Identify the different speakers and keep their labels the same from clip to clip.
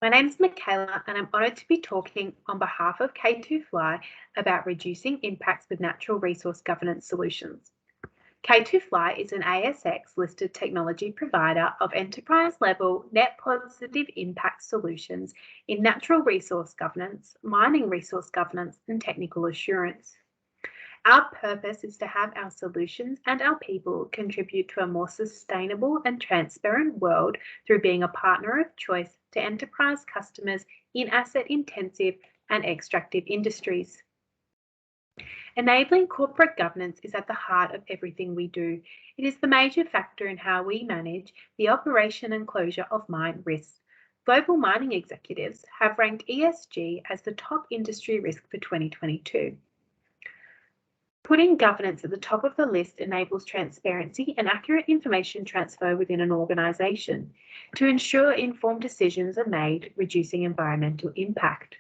Speaker 1: My name's Michaela and I'm honoured to be talking on behalf of K2Fly about reducing impacts with natural resource governance solutions. K2Fly is an ASX listed technology provider of enterprise level net positive impact solutions in natural resource governance, mining resource governance and technical assurance. Our purpose is to have our solutions and our people contribute to a more sustainable and transparent world through being a partner of choice to enterprise customers in asset-intensive and extractive industries. Enabling corporate governance is at the heart of everything we do. It is the major factor in how we manage the operation and closure of mine risks. Global mining executives have ranked ESG as the top industry risk for 2022. Putting governance at the top of the list enables transparency and accurate information transfer within an organisation to ensure informed decisions are made, reducing environmental impact.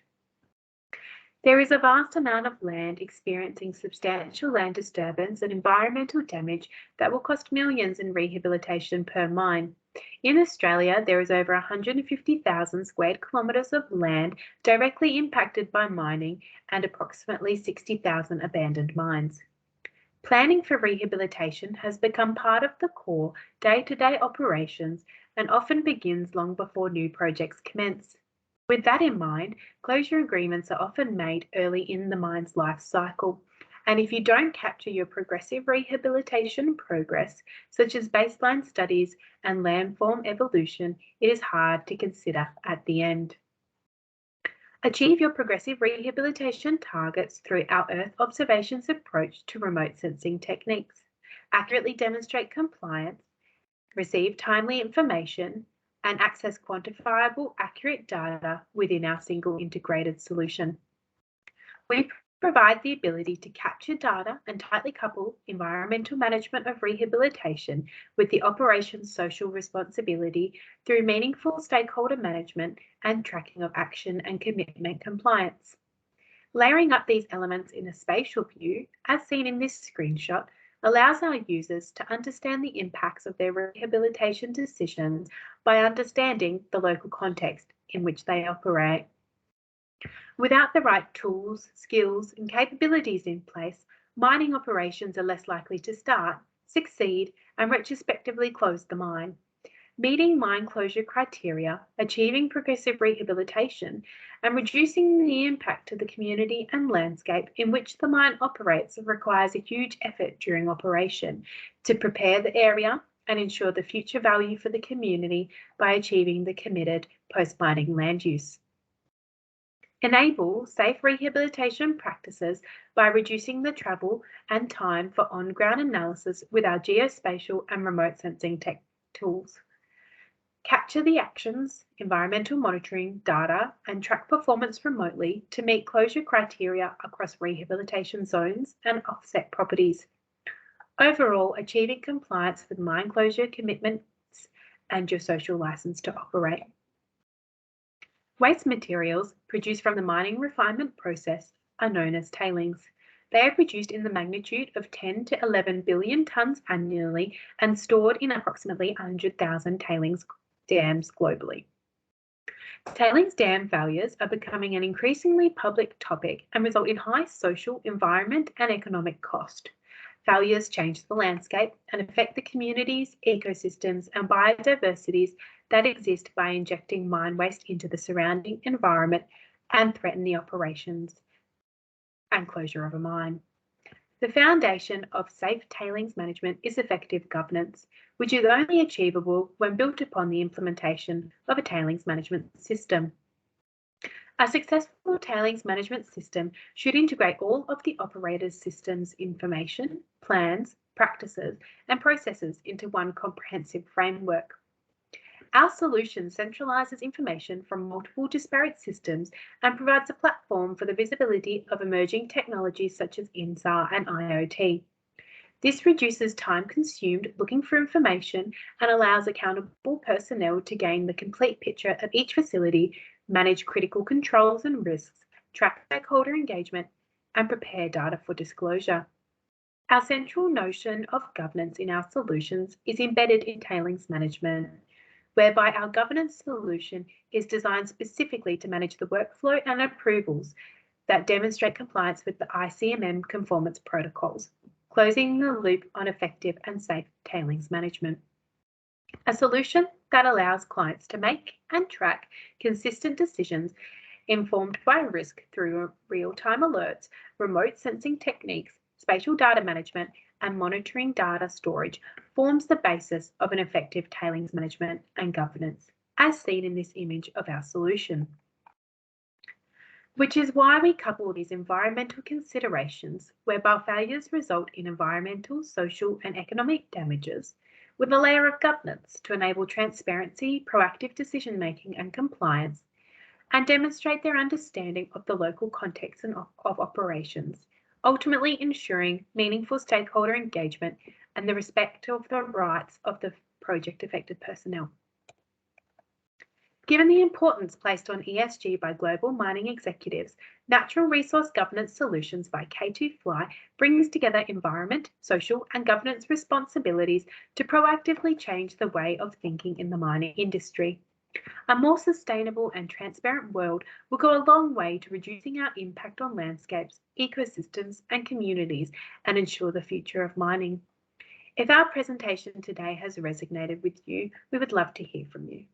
Speaker 1: There is a vast amount of land experiencing substantial land disturbance and environmental damage that will cost millions in rehabilitation per mine. In Australia, there is over 150,000 square kilometres of land directly impacted by mining and approximately 60,000 abandoned mines. Planning for rehabilitation has become part of the core day-to-day operations and often begins long before new projects commence. With that in mind, closure agreements are often made early in the mine's life cycle. And if you don't capture your progressive rehabilitation progress, such as baseline studies and landform evolution, it is hard to consider at the end. Achieve your progressive rehabilitation targets through our Earth observations approach to remote sensing techniques. Accurately demonstrate compliance, receive timely information, and access quantifiable, accurate data within our single integrated solution. We provide the ability to capture data and tightly couple environmental management of rehabilitation with the operation's social responsibility through meaningful stakeholder management and tracking of action and commitment compliance. Layering up these elements in a spatial view, as seen in this screenshot, allows our users to understand the impacts of their rehabilitation decisions by understanding the local context in which they operate. Without the right tools, skills, and capabilities in place, mining operations are less likely to start, succeed, and retrospectively close the mine. Meeting mine closure criteria, achieving progressive rehabilitation, and reducing the impact to the community and landscape in which the mine operates requires a huge effort during operation to prepare the area and ensure the future value for the community by achieving the committed post-mining land use. Enable safe rehabilitation practices by reducing the travel and time for on-ground analysis with our geospatial and remote sensing tech tools. Capture the actions, environmental monitoring data, and track performance remotely to meet closure criteria across rehabilitation zones and offset properties. Overall, achieving compliance with mine closure commitments and your social licence to operate. Waste materials produced from the mining refinement process are known as tailings. They are produced in the magnitude of 10 to 11 billion tonnes annually and stored in approximately 100,000 tailings dams globally. Tailings dam failures are becoming an increasingly public topic and result in high social, environment and economic cost. Failures change the landscape and affect the communities, ecosystems and biodiversities that exist by injecting mine waste into the surrounding environment and threaten the operations and closure of a mine. The foundation of safe tailings management is effective governance, which is only achievable when built upon the implementation of a tailings management system. A successful tailings management system should integrate all of the operator's systems information, plans, practices, and processes into one comprehensive framework. Our solution centralises information from multiple disparate systems and provides a platform for the visibility of emerging technologies such as INSAR and IoT. This reduces time consumed looking for information and allows accountable personnel to gain the complete picture of each facility, manage critical controls and risks, track stakeholder engagement, and prepare data for disclosure. Our central notion of governance in our solutions is embedded in tailings management. whereby our governance solution is designed specifically to manage the workflow and approvals that demonstrate compliance with the ICMM conformance protocols, closing the loop on effective and safe tailings management. A solution that allows clients to make and track consistent decisions informed by risk through real-time alerts, remote sensing techniques, spatial data management, and monitoring data storage forms the basis of an effective tailings management and governance, as seen in this image of our solution. Which is why we couple these environmental considerations, whereby failures result in environmental, social, and economic damages, with a layer of governance to enable transparency, proactive decision-making, and compliance, and demonstrate their understanding of the local context and of operations, ultimately ensuring meaningful stakeholder engagement and the respect of the rights of the project-affected personnel. Given the importance placed on ESG by global mining executives, Natural Resource Governance Solutions by K2Fly brings together environment, social, and governance responsibilities to proactively change the way of thinking in the mining industry. A more sustainable and transparent world will go a long way to reducing our impact on landscapes, ecosystems, and communities and ensure the future of mining. If our presentation today has resonated with you, we would love to hear from you.